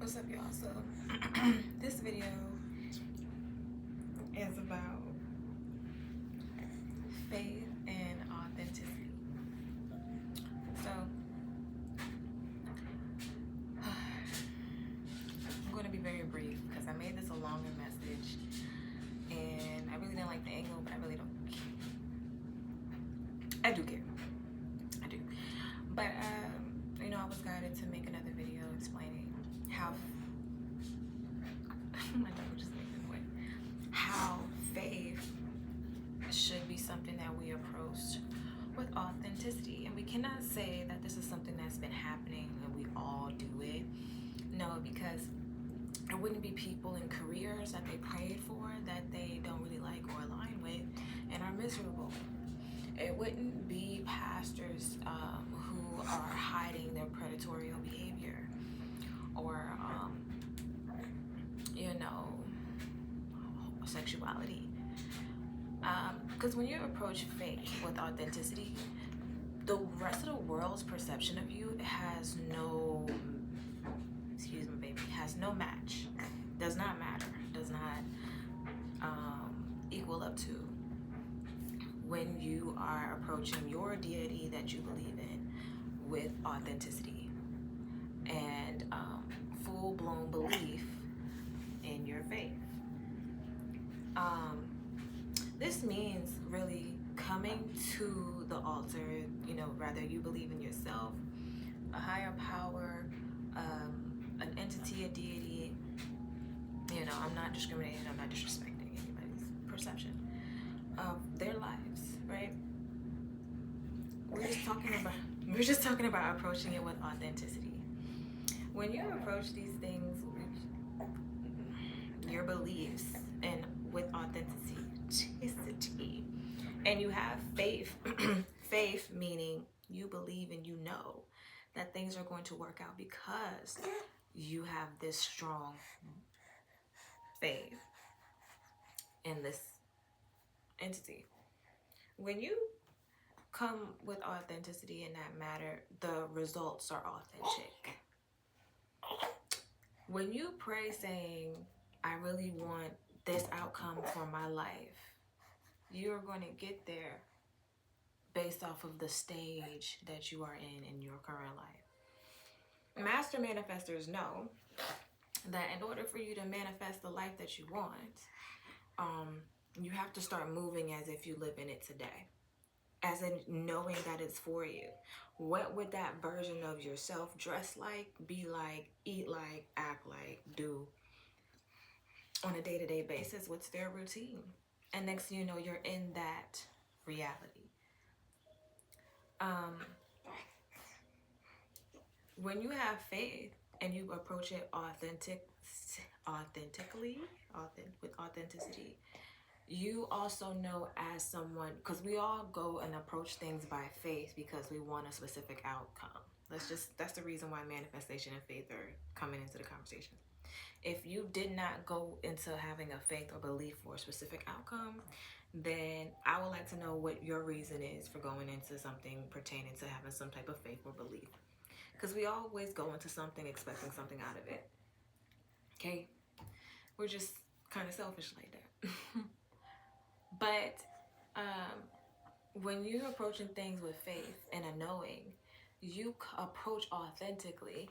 What's up, y'all? So this video is about faith and authenticity. So I'm going to be very brief because I made this a longer message and I really didn't like the angle, but I really don't care. I do care. I do. But I was guided to make another video explaining how my dog just making away. How faith should be something that we approach with authenticity. And we cannot say that this is something that's been happening and we all do it. No, because there wouldn't be people in careers that they prayed for that they don't really like or align with and are miserable. It wouldn't be pastors who are hiding their predatory behavior or sexuality. Because when you approach faith with authenticity, the rest of the world's perception of you has no, has no match, does not matter, does not equal up to when you are approaching your deity that you believe in with authenticity and full-blown belief in your faith. This means really coming to the altar, rather you believe in yourself, a higher power, an entity, a deity. I'm not discriminating, I'm not disrespecting anybody's perception of their lives, right? We're just talking about approaching it with authenticity. When you approach these things, your beliefs, and with authenticity, and you have faith, faith meaning you believe and you know that things are going to work out because you have this strong faith in this entity. When you come with authenticity in that matter, the results are authentic. When you pray saying, I really want this outcome for my life, you're going to get there based off of the stage that you are in your current life. Master manifestors know that in order for you to manifest the life that you want, you have to start moving as if you live in it today, as in knowing that it's for you. What would that version of yourself dress like, be like, eat like, act like, do on a day-to-day basis? What's their routine? And next thing you know, you're in that reality. When you have faith and you approach it with authenticity, you also know as someone, because we all go and approach things by faith because we want a specific outcome. That's the reason why manifestation and faith are coming into the conversation. If you did not go into having a faith or belief for a specific outcome, then I would like to know what your reason is for going into something pertaining to having some type of faith or belief. Because we always go into something expecting something out of it. Okay? We're just kind of selfish like that. But when you're approaching things with faith and a knowing, you approach authentically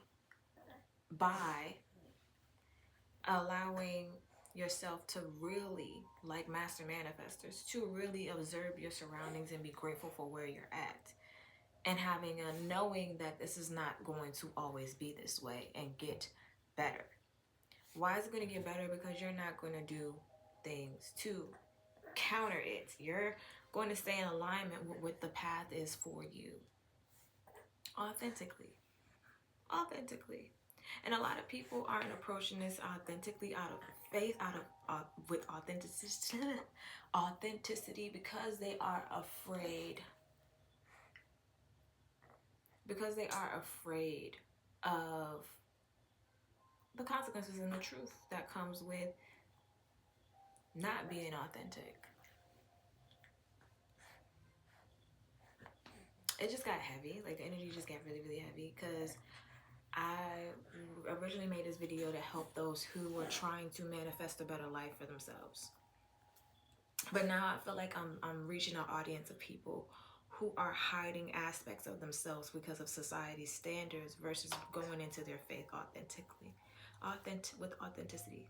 by allowing yourself to really, like master manifestors, to really observe your surroundings and be grateful for where you're at. And having a knowing that this is not going to always be this way and get better. Why is it going to get better? Because you're not going to do things to counter it. You're going to stay in alignment with what the path is for you. Authentically. And a lot of people aren't approaching this authentically out of faith, with authenticity because they are afraid. Because they are afraid of the consequences and the truth that comes with not being authentic. It just got heavy. Like the energy just got really, really heavy because I originally made this video to help those who were trying to manifest a better life for themselves. But now I feel like I'm reaching an audience of people who are hiding aspects of themselves because of society's standards versus going into their faith with authenticity.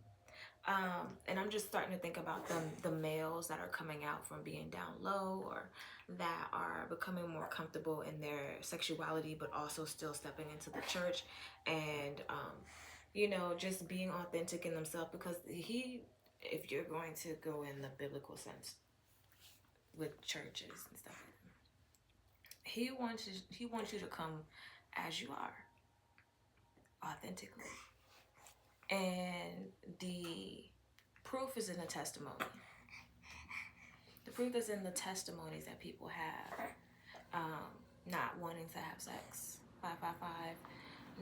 And I'm just starting to think about the males that are coming out from being down low, or that are becoming more comfortable in their sexuality, but also still stepping into the church and, you know, just being authentic in themselves. Because if you're going to go in the biblical sense with churches and stuff, he wants you to come as you are, authentically. And the proof is in the testimony. The proof is in the testimonies that people have. Not wanting to have sex, 555,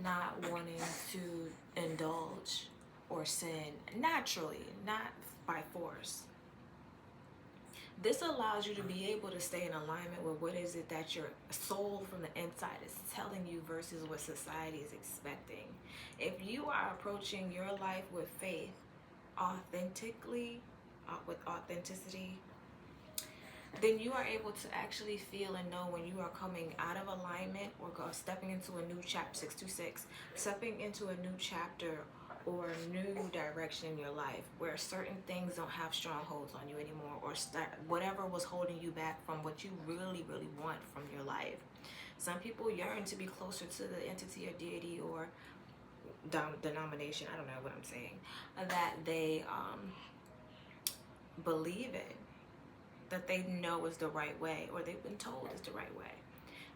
not wanting to indulge or sin naturally, not by force. This allows you to be able to stay in alignment with what is it that your soul from the inside is telling you versus what society is expecting. If you are approaching your life with faith, authentically, with authenticity, then you are able to actually feel and know when you are coming out of alignment or stepping into a new chapter, 626, stepping into a new chapter or a new direction in your life where certain things don't have strongholds on you anymore, or whatever was holding you back from what you really, really want from your life. Some people yearn to be closer to the entity or deity or denomination, I don't know what I'm saying, that they believe in, that they know is the right way, or they've been told is the right way.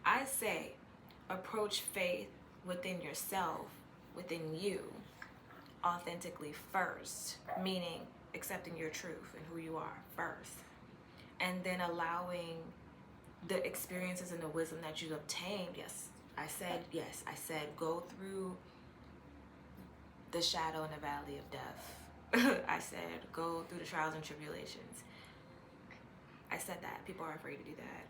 I say approach faith within yourself, within you, authentically first, meaning accepting your truth and who you are first, and then allowing the experiences and the wisdom that you've obtained. Yes, I said go through the shadow and the valley of death. I said go through the trials and tribulations. I said that. People are afraid to do that.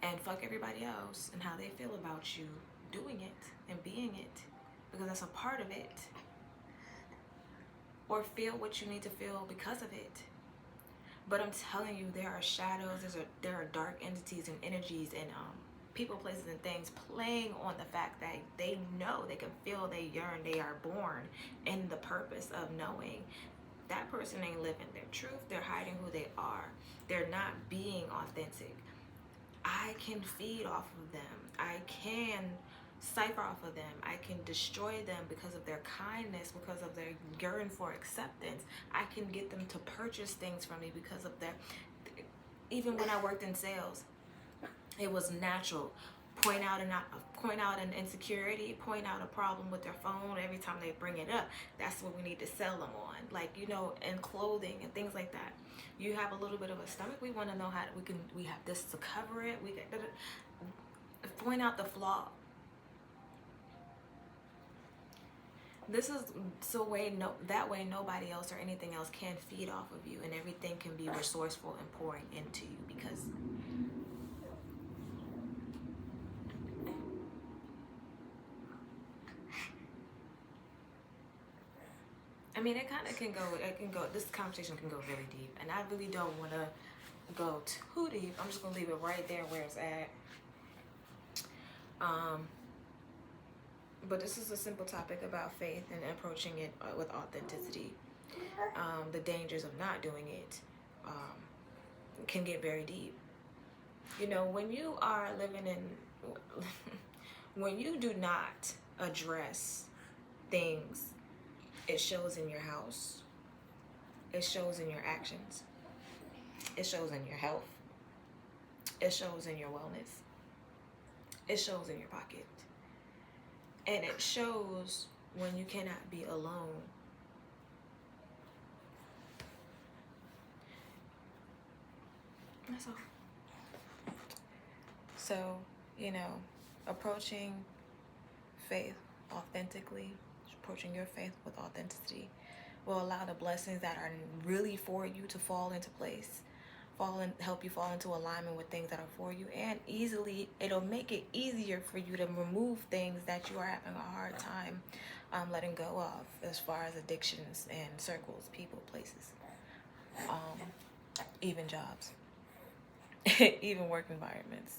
And fuck everybody else and how they feel about you doing it and being it, because that's a part of it. Or feel what you need to feel because of it. But I'm telling you, there are shadows, there are dark entities and energies and people, places, and things playing on the fact that they know, they can feel, they yearn, they are born in the purpose of knowing. That person ain't living their truth. They're hiding who they are. They're not being authentic. I can feed off of them. I can cipher off of them. I can destroy them because of their kindness, because of their yearn for acceptance. I can get them to purchase things from me because of their... Even when I worked in sales, it was natural. Point out an insecurity, point out a problem with their phone every time they bring it up. That's what we need to sell them on. Like, you know, and clothing and things like that. You have a little bit of a stomach, we want to know how we have this to cover it. We point out the flaw. This is that way nobody else or anything else can feed off of you, and everything can be resourceful and pouring into you. Because I mean, it can go, this conversation can go really deep, and I really don't want to go too deep. I'm just going to leave it right there where it's at. But this is a simple topic about faith and approaching it with authenticity. The dangers of not doing it can get very deep. You know, when you are living in, when you do not address things, it shows in your house. It shows in your actions. It shows in your health. It shows in your wellness. It shows in your pocket. And it shows when you cannot be alone. That's all. So, you know, approaching faith authentically, approaching your faith with authenticity will allow the blessings that are really for you to fall into place. help you fall into alignment with things that are for you, and it'll make it easier for you to remove things that you are having a hard time letting go of, as far as addictions and circles, people, places, even jobs, even work environments.